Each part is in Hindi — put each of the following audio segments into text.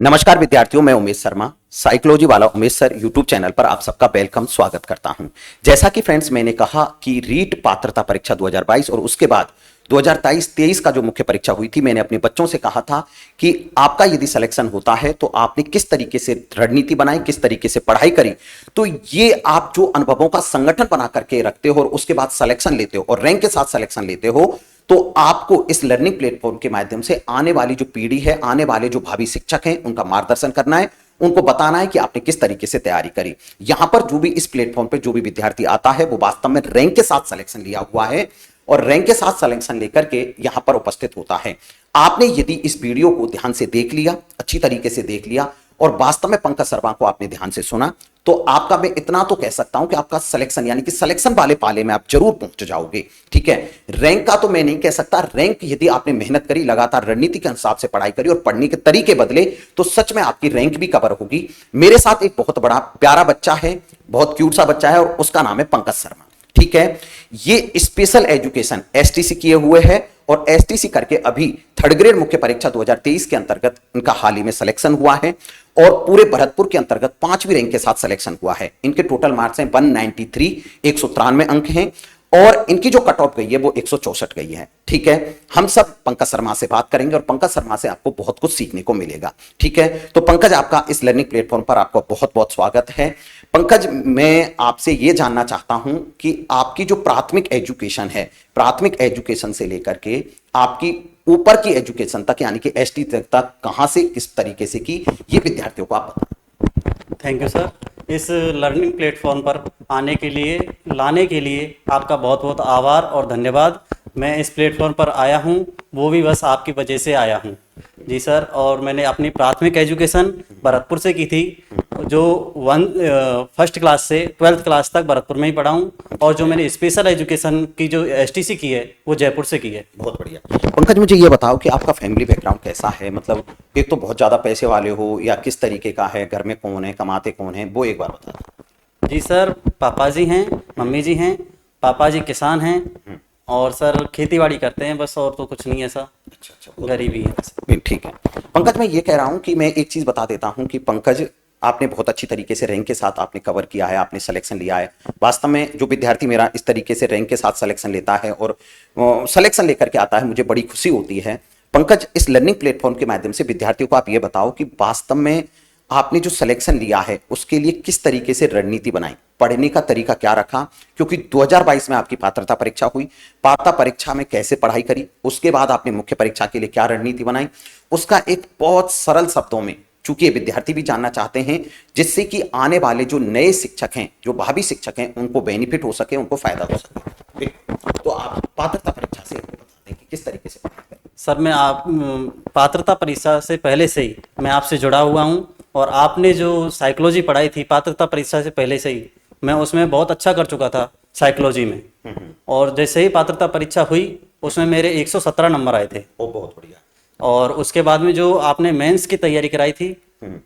नमस्कार विद्यार्थियों, मैं उमेश शर्मा साइकोलॉजी वाला उमेश सर यूट्यूब चैनल पर आप सबका वेलकम स्वागत करता हूं। जैसा कि फ्रेंड्स मैंने कहा कि रीट पात्रता परीक्षा 2022 और उसके बाद 2023 का जो मुख्य परीक्षा हुई थी, मैंने अपने बच्चों से कहा था कि आपका यदि सिलेक्शन होता है तो आपने किस तरीके से रणनीति बनाई, किस तरीके से पढ़ाई करी। तो ये आप जो अनुभवों का संगठन बना करके रखते हो और उसके बाद सिलेक्शन लेते हो और रैंक के साथ सिलेक्शन लेते हो, तो आपको इस लर्निंग प्लेटफॉर्म के माध्यम से आने वाली जो पीढ़ी है, आने वाले जो भावी शिक्षक हैं, उनका मार्गदर्शन करना है, उनको बताना है कि आपने किस तरीके से तैयारी करी। यहां पर जो भी इस प्लेटफॉर्म पे जो भी विद्यार्थी आता है वो वास्तव में रैंक के साथ सिलेक्शन लिया हुआ है और रैंक के साथ सिलेक्शन लेकर के यहां पर उपस्थित होता है। आपने यदि इस वीडियो को ध्यान से देख लिया, अच्छी तरीके से देख लिया और वास्तव में पंकज शर्मा को आपने ध्यान से सुना, तो आपका मैं इतना तो कह सकता हूं कि आपका सिलेक्शन यानी कि सिलेक्शन वाले पाले में आप जरूर पहुंच जाओगे। ठीक है, रैंक का तो मैं नहीं कह सकता। रैंक यदि आपने मेहनत करी, लगातार रणनीति के हिसाब से पढ़ाई करी और पढ़ने के तरीके बदले, तो सच में आपकी रैंक भी कवर होगी। मेरे साथ एक बहुत बड़ा प्यारा बच्चा है, बहुत क्यूट सा बच्चा है और उसका नाम है पंकज शर्मा। ठीक है, ये स्पेशल एजुकेशन एसटीसी किए हुए है और एसटीसी करके अभी थर्ड ग्रेड मुख्य परीक्षा 2023 के अंतर्गत इनका हाल ही में सिलेक्शन हुआ है और पूरे भरतपुर के अंतर्गत 5वीं रैंक के साथ सिलेक्शन हुआ है। इनके टोटल मार्क्स हैं 193, 193 अंक हैं और इनकी जो कट ऑफ गई है वो 164 गई है। ठीक है, हम सब पंकज शर्मा से बात करेंगे और पंकज शर्मा से आपको बहुत कुछ सीखने को मिलेगा। ठीक है, तो पंकज, आपका इस लर्निंग प्लेटफॉर्म पर आपका बहुत बहुत स्वागत है। पंकज, मैं आपसे ये जानना चाहता हूं कि आपकी जो प्राथमिक एजुकेशन है, प्राथमिक एजुकेशन से लेकर के आपकी ऊपर की एजुकेशन तक यानी कि एसटी तक कहां से किस तरीके से की, ये विद्यार्थियों को आप बताएं। Thank you sir. इस लर्निंग प्लेटफॉर्म पर आने के लिए, लाने के लिए आपका बहुत बहुत आभार और धन्यवाद। मैं इस प्लेटफॉर्म पर आया हूं, वो भी बस आपकी वजह से आया हूं। जी सर, और मैंने अपनी प्राथमिक एजुकेशन भरतपुर से की थी, जो फर्स्ट क्लास से 12th क्लास तक भरतपुर में ही पढ़ा हूँ और जो मैंने स्पेशल एजुकेशन की जो एसटीसी की है वो जयपुर से की है। बहुत बढ़िया। पंकज, मुझे ये बताओ कि आपका फैमिली बैकग्राउंड कैसा है? मतलब एक तो बहुत ज्यादा पैसे वाले हो या किस तरीके का है, घर में कौन है, कमाते कौन है, वो एक बार बता दो। जी सर, पापा जी हैं, मम्मी जी हैं। पापा जी किसान हैं और सर खेतीबाड़ी करते हैं बस, और तो कुछ नहीं ऐसा। अच्छा, गरीबी है। ठीक है पंकज, मैं ये कह रहा हूं कि मैं एक चीज बता देता हूं कि पंकज, आपने बहुत अच्छी तरीके से रैंक के साथ आपने कवर किया है, आपने सिलेक्शन लिया है। वास्तव में जो विद्यार्थी मेरा इस तरीके से रैंक के साथ सिलेक्शन लेता है और सिलेक्शन लेकर के आता है, मुझे बड़ी खुशी होती है। पंकज, इस लर्निंग प्लेटफॉर्म के माध्यम से विद्यार्थियों को आप ये बताओ कि वास्तव में आपने जो सिलेक्शन लिया है उसके लिए किस तरीके से रणनीति बनाई, पढ़ने का तरीका क्या रखा, क्योंकि 2022 में आपकी पात्रता परीक्षा हुई, पात्रता परीक्षा में कैसे पढ़ाई करी, उसके बाद आपने मुख्य परीक्षा के लिए क्या रणनीति बनाई, उसका एक बहुत सरल शब्दों में, चूंकि विद्यार्थी भी जानना चाहते हैं, जिससे कि आने वाले जो नए शिक्षक हैं, जो भावी शिक्षक हैं, उनको बेनिफिट हो सके, उनको फायदा हो सके। तो आप पात्रता परीक्षा से बता दें कि किस तरीके से पढ़ाई करें। सर, मैं आप पात्रता परीक्षा से पहले से ही मैं आपसे जुड़ा हुआ हूं और आपने जो साइकोलॉजी पढ़ाई थी पात्रता परीक्षा से पहले से ही, मैं उसमें बहुत अच्छा कर चुका था साइकोलॉजी में। और जैसे ही पात्रता परीक्षा हुई उसमें मेरे 117 नंबर आए थे। ओ, बहुत बढ़िया। और उसके बाद में जो आपने मेंस की तैयारी कराई थी,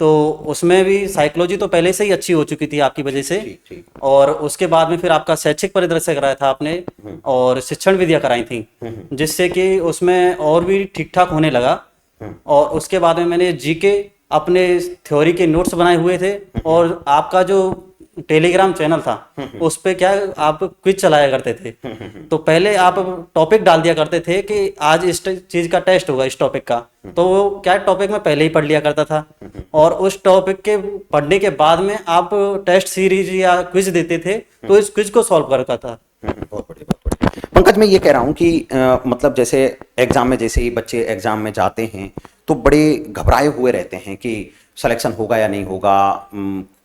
तो उसमें भी साइकोलॉजी तो पहले से ही अच्छी हो चुकी थी आपकी वजह से। ठीक। और उसके बाद में फिर आपका शैक्षिक परिदृश्य कराया था आपने और शिक्षण विधियां कराई थी, जिससे कि उसमें और भी ठीक ठाक होने लगा। और उसके बाद में मैंने जीके अपने थ्योरी के नोट्स बनाए हुए थे और आपका जो टेलीग्राम चैनल था उस पे क्या आप क्विज चलाया करते थे। तो पहले आप टॉपिक डाल दिया करते थे कि आज इस चीज का टेस्ट होगा, इस टॉपिक का, तो वो क्या टॉपिक में पहले ही पढ़ लिया करता था और उस टॉपिक के पढ़ने के बाद में आप टेस्ट सीरीज या क्विज देते थे, तो इस क्विज को सॉल्व करता था। बहुत बढ़िया, बहुत बढ़िया। पंकज, मैं ये कह रहा हूँ कि मतलब जैसे एग्जाम में, जैसे ही बच्चे एग्जाम में जाते हैं तो बड़े घबराए हुए रहते हैं कि सिलेक्शन होगा या नहीं होगा,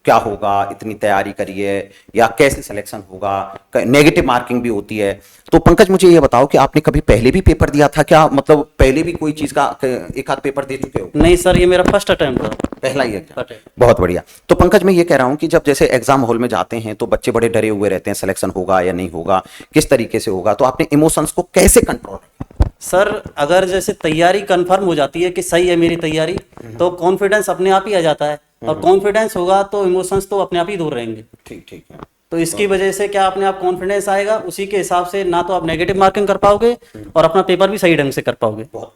क्या होगा, इतनी तैयारी करिए या कैसे सिलेक्शन होगा, नेगेटिव मार्किंग भी होती है। तो पंकज, मुझे ये बताओ कि आपने कभी पहले भी पेपर दिया था क्या? मतलब पहले भी कोई चीज का एक आध पेपर दे चुके हो? नहीं सर, ये मेरा फर्स्ट अटेम्प्ट था। पहला ही एग्जाम। बहुत बढ़िया। तो पंकज, मैं ये कह रहा हूँ कि जब जैसे एग्जाम हॉल में जाते हैं तो बच्चे बड़े डरे हुए रहते हैं, सिलेक्शन होगा या नहीं होगा, किस तरीके से होगा, तो आपने इमोशंस को कैसे कंट्रोल रखा? सर, अगर जैसे तैयारी कंफर्म हो जाती है कि सही है मेरी तैयारी, तो कॉन्फिडेंस अपने आप ही आ जाता है और कॉन्फिडेंस होगा तो इमोशंस तो अपने आप ही दूर रहेंगे। ठीक है। तो इसकी वजह से क्या अपने आप कॉन्फिडेंस आएगा, उसी के हिसाब से ना तो आप नेगेटिव मार्किंग कर पाओगे और अपना पेपर भी सही ढंग से कर पाओगे। बहुत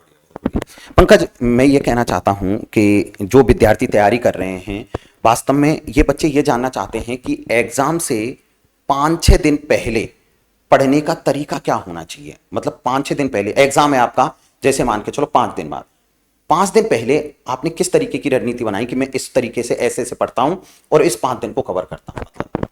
पंकज, मैं ये कहना चाहता हूं कि जो विद्यार्थी तैयारी कर रहे हैं, वास्तव में ये बच्चे ये जानना चाहते हैं कि एग्जाम से 5-6 दिन पहले पढ़ने का तरीका क्या होना चाहिए। मतलब 5-6 दिन पहले एग्जाम है आपका, जैसे मान के चलो 5 दिन बाद, 5 दिन पहले आपने किस तरीके की रणनीति बनाई कि मैं इस तरीके से ऐसे ऐसे पढ़ता हूं और इस 5 दिन को कवर करता हूं। मतलब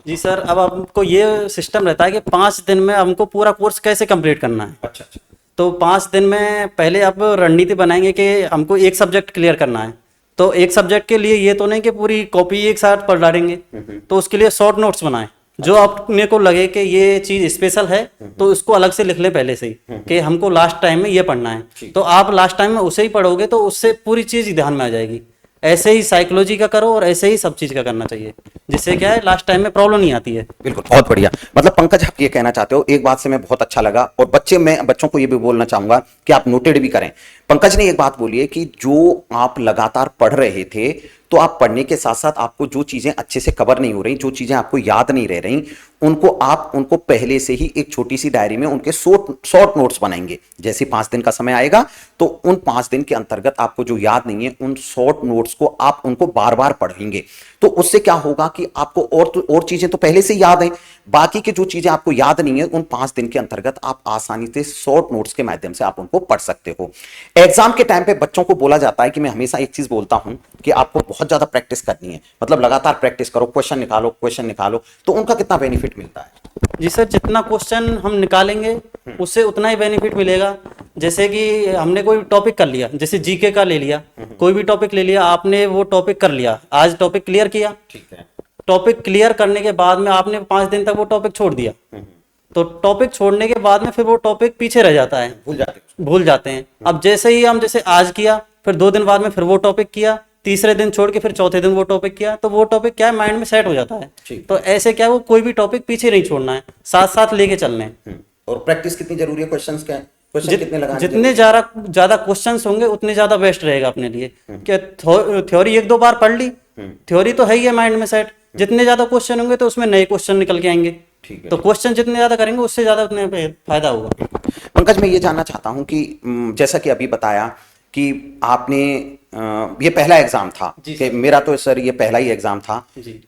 जी सर, अब हमको ये सिस्टम रहता है कि 5 दिन में हमको पूरा कोर्स कैसे कंप्लीट करना है। अच्छा अच्छा। तो 5 दिन में पहले आप रणनीति बनाएंगे कि हमको एक सब्जेक्ट क्लियर करना है। तो एक सब्जेक्ट के लिए ये तो नहीं कि पूरी कॉपी एक साथ पढ़ डालेंगे, तो उसके लिए शॉर्ट नोट्स बनाएं। जो अपने को लगे कि ये चीज स्पेशल है तो इसको अलग से लिख लें पहले से ही कि हमको लास्ट टाइम में ये पढ़ना है। तो आप लास्ट टाइम में उसे ही पढ़ोगे तो उससे पूरी चीज ध्यान में आ जाएगी। ऐसे ही साइकोलॉजी का करो और ऐसे ही सब चीज का करना चाहिए, जिससे क्या है लास्ट टाइम में प्रॉब्लम नहीं आती है। बिल्कुल, बहुत बढ़िया। मतलब पंकज, आप ये कहना चाहते हो, एक बात से मैं बहुत अच्छा लगा, और मैं बच्चों को ये भी बोलना चाहूंगा कि आप नोटेड भी करें। पंकज ने एक बात बोली है कि जो आप लगातार पढ़ रहे थे, तो आप पढ़ने के साथ साथ आपको जो चीजें अच्छे से कवर नहीं हो रही, जो चीजें आपको याद नहीं रह रही, उनको पहले से ही एक छोटी सी डायरी में उनके शॉर्ट नोट्स बनाएंगे। जैसे 5 दिन का समय आएगा तो उन 5 दिन के अंतर्गत आपको जो याद नहीं है, उन शॉर्ट नोट्स को आप उनको बार बार पढ़ेंगे। तो उससे क्या होगा कि आपको और चीजें तो पहले से याद हैं, बाकी की जो चीजें आपको याद नहीं है, उन 5 दिन के अंतर्गत आप आसानी से शॉर्ट नोट्स के माध्यम से आप उनको पढ़ सकते हो। एग्जाम के टाइम पे बच्चों को बोला जाता है कि मैं हमेशा एक चीज बोलता हूं कि आपको बहुत ज्यादा प्रैक्टिस करनी है। मतलब लगातार प्रैक्टिस करो, क्वेश्चन निकालो। तो उनका कितना बेनिफिट मिलता है? जी सर, जितना क्वेश्चन हम निकालेंगे उससे उतना ही बेनिफिट मिलेगा। जैसे कि हमने कोई टॉपिक कर लिया, जैसे जीके का ले लिया, कोई भी टॉपिक ले लिया, आपने वो टॉपिक कर लिया, आज टॉपिक क्लियर किया। ठीक है। टॉपिक क्लियर करने के बाद में आपने 5 दिन तक वो टॉपिक छोड़ दिया, तो टॉपिक छोड़ने के बाद में फिर वो टॉपिक पीछे रह जाता है, भूल जाते हैं। अब जैसे ही हम जैसे आज किया, फिर 2 दिन बाद में फिर वो टॉपिक किया, तीसरे दिन छोड़ के फिर चौथे दिन वो टॉपिक किया, तो वो टॉपिक क्या है माइंड में सेट हो जाता है। तो ऐसे क्या है, वो कोई भी टॉपिक पीछे नहीं छोड़ना है, साथ साथ लेके चलने हैं। और प्रैक्टिस कितनी जरूरी है? क्वेश्चंस क्या है? क्वेश्चन कितने लगाने? जितने ज्यादा क्वेश्चंस होंगे उतने ज्यादा बेस्ट रहेगा अपने लिए। क्या थ्योरी 1-2 बार पढ़ ली, थ्योरी तो है ही है माइंड में सेट। जितने ज्यादा क्वेश्चन होंगे तो उसमें नए क्वेश्चन निकल के आएंगे। तो क्वेश्चन जितने ज्यादा करेंगे उससे ज्यादा उतने फायदा होगा। पंकज, मैं ये जानना चाहता हूं कि जैसा कि अभी बताया कि आपने ये पहला एग्जाम था कि मेरा तो सर ये पहला ही एग्जाम था,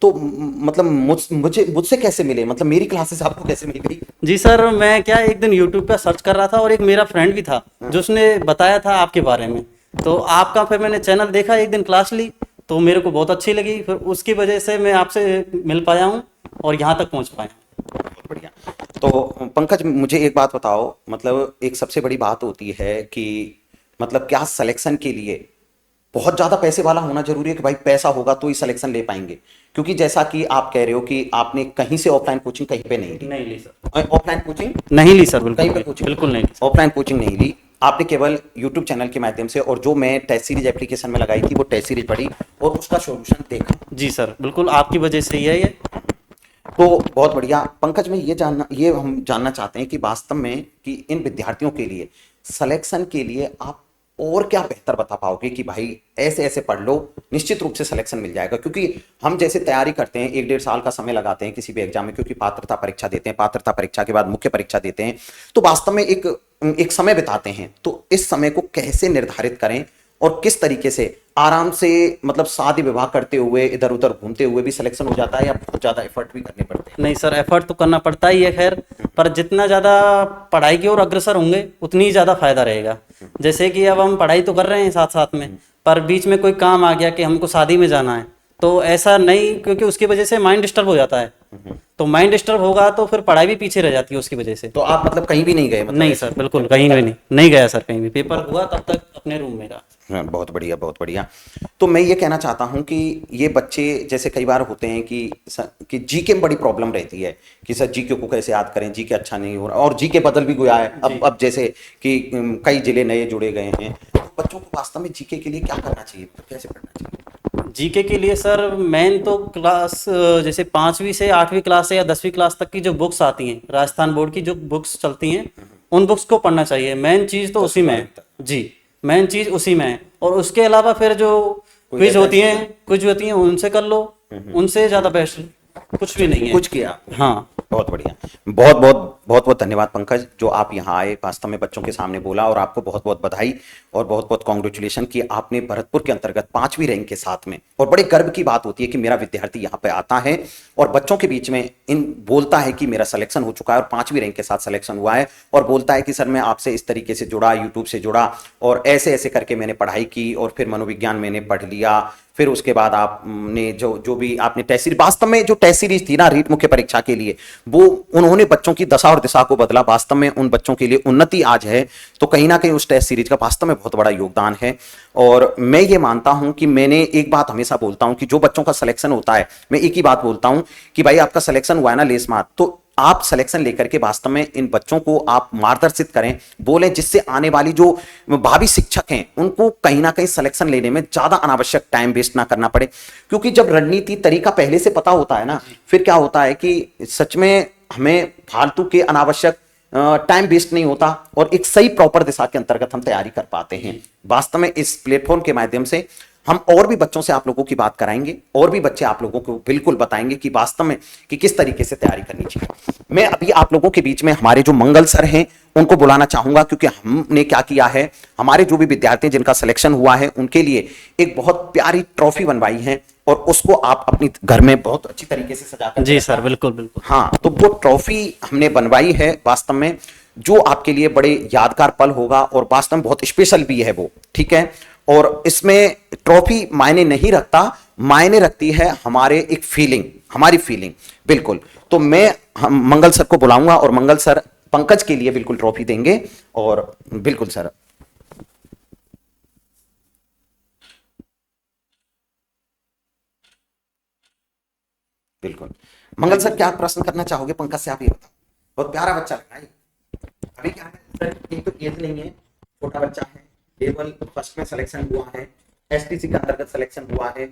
तो मतलब मुझसे कैसे मिले? मतलब मेरी क्लासेस आपको कैसे मिल गई? जी सर, मैं क्या एक दिन यूट्यूब पे सर्च कर रहा था और एक मेरा फ्रेंड भी था जो उसने बताया था आपके बारे में। तो आपका फिर मैंने चैनल देखा, एक दिन क्लास ली तो मेरे को बहुत अच्छी लगी, फिर उसकी वजह से मैं आपसे मिल पाया हूँ और यहाँ तक पहुँच पाया। बहुत बढ़िया। तो पंकज, मुझे एक बात बताओ, मतलब एक सबसे बड़ी बात होती है कि मतलब क्या सिलेक्शन के लिए बहुत ज्यादा पैसे वाला होना जरूरी है कि भाई पैसा होगा तो ही सिलेक्शन ले पाएंगे? क्योंकि जैसा कि आप कह रहे हो कि आपने कहीं से ऑफलाइन कोचिंग कहीं पे नहीं ली सर। ऑफलाइन कोचिंग नहीं ली सर, कहीं पे कोचिंग बिल्कुल नहीं। ऑफलाइन कोचिंग नहीं ली आपने, केवल यूट्यूब चैनल के माध्यम से, और जो मैं टेस्ट सीरीज एप्लीकेशन में लगाई थी वो टेस्ट सीरीज पढ़ी और उसका सोल्यूशन देखा। जी सर, बिल्कुल आपकी वजह से ही है ये। तो बहुत बढ़िया। पंकज, में ये हम जानना चाहते हैं कि वास्तव में कि इन विद्यार्थियों के लिए सिलेक्शन के लिए आप और क्या बेहतर बता पाओगे कि भाई ऐसे ऐसे पढ़ लो, निश्चित रूप से सिलेक्शन मिल जाएगा? क्योंकि हम जैसे तैयारी करते हैं, 1-1.5 साल का समय लगाते हैं किसी भी एग्जाम में, क्योंकि पात्रता परीक्षा देते हैं, पात्रता परीक्षा के बाद मुख्य परीक्षा देते हैं, तो वास्तव में एक समय बिताते हैं। तो इस समय को कैसे निर्धारित करें और किस तरीके से आराम से, मतलब शादी विवाह करते हुए, इधर उधर घूमते हुए भी सिलेक्शन हो जाता है, या बहुत ज्यादा एफर्ट भी करने पड़ते हैं? नहीं सर, एफर्ट तो करना पड़ता ही है खैर, पर जितना ज्यादा पढ़ाई की ओर अग्रसर होंगे उतनी ही ज्यादा फायदा रहेगा। जैसे कि अब हम पढ़ाई तो कर रहे हैं साथ साथ में, पर बीच में कोई काम आ गया कि हमको शादी में जाना है, तो ऐसा नहीं, क्योंकि उसकी वजह से माइंड डिस्टर्ब हो जाता है। तो माइंड डिस्टर्ब होगा तो फिर पढ़ाई भी पीछे रह जाती है उसकी वजह से। तो आप मतलब कहीं भी नहीं गए? मतलब नहीं सर, बिल्कुल कहीं भी नहीं गया सर, कहीं भी। पेपर हुआ तब तक अपने रूम में रहा। हाँ, बहुत बढ़िया, बहुत बढ़िया। तो मैं ये कहना चाहता हूं कि ये बच्चे जैसे कई बार होते हैं कि जीके में बड़ी प्रॉब्लम रहती है कि सर जीके को कैसे याद करें, जीके अच्छा नहीं हो रहा, और जीके बदल भी गया है अब जैसे कि कई जिले नए जुड़े गए हैं। तो बच्चों को वास्तव में जीके के लिए क्या करना चाहिए, कैसे पढ़ना चाहिए? जीके के लिए सर मेन तो क्लास जैसे 5वीं से 8वीं क्लास से या 10वीं क्लास तक की जो बुक्स आती हैं, राजस्थान बोर्ड की जो बुक्स चलती हैं, उन बुक्स को पढ़ना चाहिए। मेन चीज़ तो उसी में है जी, मेन चीज़ उसी में है। और उसके अलावा फिर जो क्विज होती हैं उनसे कर लो, उनसे ज़्यादा बेस्ट कुछ भी नहीं है। कुछ किया? हाँ, बहुत बढ़िया। बहुत बहुत बहुत बहुत धन्यवाद पंकज, जो आप यहाँ आए, वास्तव में बच्चों के सामने बोला, और आपको बहुत बहुत बधाई और बहुत बहुत कॉन्ग्रेचुलेशन कि आपने भरतपुर के अंतर्गत 5वीं रैंक के साथ में, और बड़े गर्व की बात होती है कि मेरा विद्यार्थी यहाँ पे आता है और बच्चों के बीच में इन बोलता है कि मेरा सिलेक्शन हो चुका है और 5वीं रैंक के साथ सिलेक्शन हुआ है, और बोलता है कि सर मैं आपसे इस तरीके से जुड़ा, यूट्यूब से जुड़ा और ऐसे ऐसे करके मैंने पढ़ाई की और फिर मनोविज्ञान मैंने पढ़ लिया, फिर उसके बाद आपने जो भी आपने टेस्ट सीरीज, वास्तव में जो टेस्ट सीरीज थी ना रीट मुख्य परीक्षा के लिए, वो उन्होंने बच्चों की दशा और दिशा को बदला, वास्तव में उन बच्चों के लिए उन्नति आज है। तो कहीं ना कहीं उस टेस्ट सीरीज का वास्तव में बहुत बड़ा योगदान है। और मैं ये मानता हूं कि मैंने एक बात हमेशा बोलता हूं कि जो बच्चों का सिलेक्शन होता है, मैं एक ही बात बोलता हूं कि भाई आपका सिलेक्शन हुआ है ना लेस मार्क, तो आप सिलेक्शन लेकर के वास्तव में इन बच्चों को आप मार्गदर्शित करें, बोलें, जिससे आने वाली जो भावी शिक्षक हैं उनको कहीं ना कहीं सिलेक्शन लेने में ज्यादा अनावश्यक टाइम वेस्ट ना करना पड़े। क्योंकि जब रणनीति तरीका पहले से पता होता है ना, फिर क्या होता है कि सच में हमें फालतू के अनावश्यक टाइम वेस्ट नहीं होता और एक सही प्रॉपर दिशा के अंतर्गत हम तैयारी कर पाते हैं। वास्तव में इस प्लेटफॉर्म के माध्यम से हम और भी बच्चों से आप लोगों की बात कराएंगे और भी बच्चे आप लोगों को बिल्कुल बताएंगे कि वास्तव में कि किस तरीके से तैयारी करनी चाहिए। मैं अभी आप लोगों के बीच में हमारे जो मंगल सर हैं उनको बुलाना चाहूंगा, क्योंकि हमने क्या किया है, हमारे जो भी विद्यार्थी जिनका सिलेक्शन हुआ है उनके लिए एक बहुत प्यारी ट्रॉफी बनवाई है और उसको आप अपनी घर में बहुत अच्छी तरीके से सजा कर, जी सर, बिल्कुल बिल्कुल। हाँ, तो वो ट्रॉफी हमने बनवाई है वास्तव में, जो आपके लिए बड़े यादगार पल होगा और वास्तव में बहुत स्पेशल भी है वो, ठीक है। और इसमें ट्रॉफी मायने नहीं रखता, मायने रखती है हमारे एक फीलिंग, हमारी फीलिंग, बिल्कुल। तो मैं हम मंगल सर को बुलाऊंगा और मंगल सर पंकज के लिए बिल्कुल ट्रॉफी देंगे। और बिल्कुल सर, बिल्कुल। मंगल सर क्या प्रश्न करना चाहोगे पंकज से, आप ये बताओ। बहुत प्यारा बच्चा लगा है। अभी क्या है सर, एक तो एज नहीं है, छोटा बच्चा है, केवल फर्स्ट में सिलेक्शन हुआ है, एसटीसी के अंतर्गत सिलेक्शन हुआ है,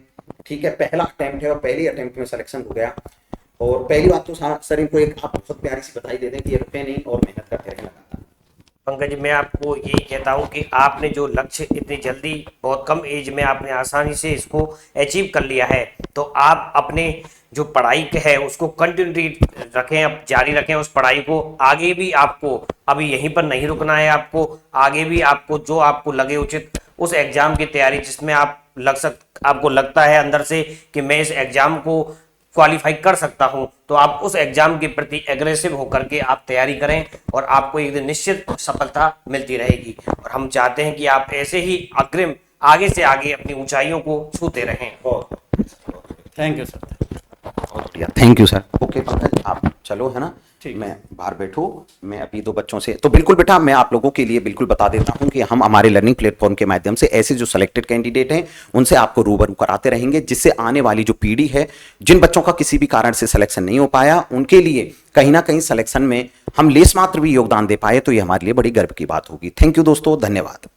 ठीक है, पहला अटेम्प्ट है और पहली अटेम्प्ट में सिलेक्शन हो गया। और पहली बात तो सर इनको एक आप बहुत प्यारी सी बधाई दे दें कि ये रुके नहीं और मेहनत करते रहें लगातार। पंकज जी, मैं आपको यही कहता हूँ कि आपने जो लक्ष्य इतनी जल्दी, बहुत कम एज में आपने आसानी से इसको अचीव कर लिया है, तो आप अपने जो पढ़ाई है उसको कंटिन्यूटी रखें, अब जारी रखें उस पढ़ाई को। आगे भी आपको अभी यहीं पर नहीं रुकना है, आपको आगे भी आपको जो आपको लगे उचित उस एग्जाम की तैयारी जिसमें आपको लगता है अंदर से कि मैं इस एग्जाम को क्वालिफाई कर सकता हूं, तो आप उस एग्जाम के प्रति एग्रेसिव होकर के आप तैयारी करें और आपको एक दिन निश्चित सफलता मिलती रहेगी। और हम चाहते हैं कि आप ऐसे ही अग्रिम आगे से आगे अपनी ऊंचाइयों को छूते रहें। Thank you sir. Thank you sir. Okay Pankaj, आप चलो, है ना, ठीक। मैं बाहर बैठो, मैं अभी दो बच्चों से, तो बिल्कुल बेटा मैं आप लोगों के लिए बिल्कुल बता देता हूं कि हम हमारे लर्निंग प्लेटफॉर्म के माध्यम से ऐसे जो सिलेक्टेड कैंडिडेट हैं उनसे आपको रूबरू कराते रहेंगे, जिससे आने वाली जो पीढ़ी है, जिन बच्चों का किसी भी कारण से सिलेक्शन नहीं हो पाया, उनके लिए कहीं ना कहीं सिलेक्शन में हम लेस मात्र भी योगदान दे पाए, तो ये हमारे लिए बड़ी गर्व की बात होगी। थैंक यू दोस्तों, धन्यवाद।